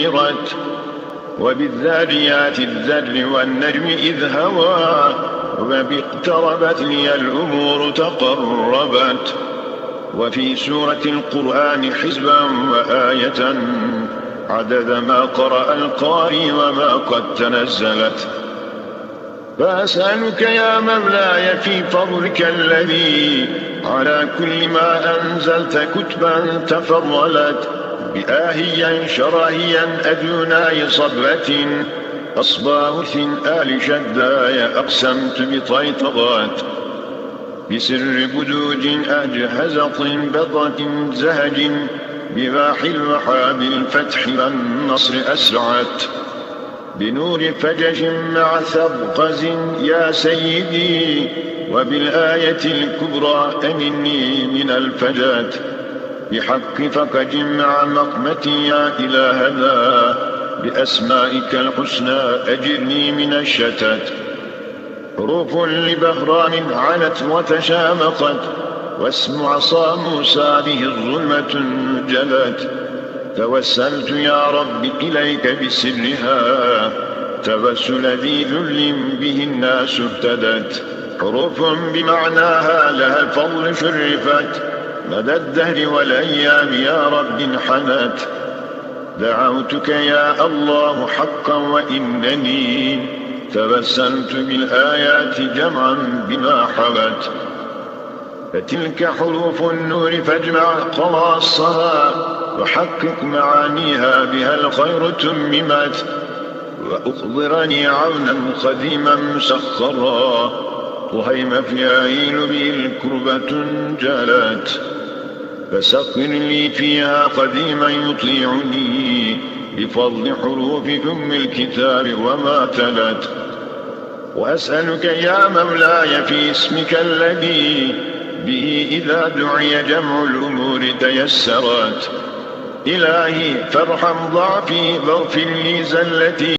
سيرت، وبالذاريات الذر والنجم إذ هوى، وباقتربت لي الأمور تقربت. وفي سورة القرآن حزبا وآية عدد ما قرأ القارئ وما قد تنزلت. فأسألك يا مولاي في فضلك الذي على كل ما أنزلت كتبا تفضلت، بآهيا شراهيا أدوناي صبرة، أصباوث آل شداي أقسمت بطيطغات، بسر بدوج أجهز طنبطة زهج، بباح الوحاب الفتح والنصر أسرعت، بنور فجج مع ثبقز يا سيدي، وبالآية الكبرى أمني من الفجات، بحق فقج مع مقمتي يا إلهنا، بأسمائك الحسنى أجرني من الشتات. حروف لبهرام علت وتشامقت، واسم عصا موسى به الظلمة جلت، توسلت يا رب إليك بسرها، توسل ذي ذل به الناس اهتدت. حروف بمعناها لها الفضل شرفت، مدى الدهر والأيام يا رب انحنت. دعوتك يا الله حقا وإنني توسلت بالآيات جمعا بما حوت. فتلك حروف النور فاجمع خلاصها، وحقق معانيها بها الخير تممت، وأخضرني عونا قديما مسخرا، طهيم فيعيل به الكربة جلت، فسخر لي فيها قديما يطيعني، بفضل حروف ثم الكتاب وما تلت. وأسألك يا مولاي في اسمك الذي به إذا دعي جمع الأمور تيسرت، إلهي فارحم ضعفي واغفر لي زلتي.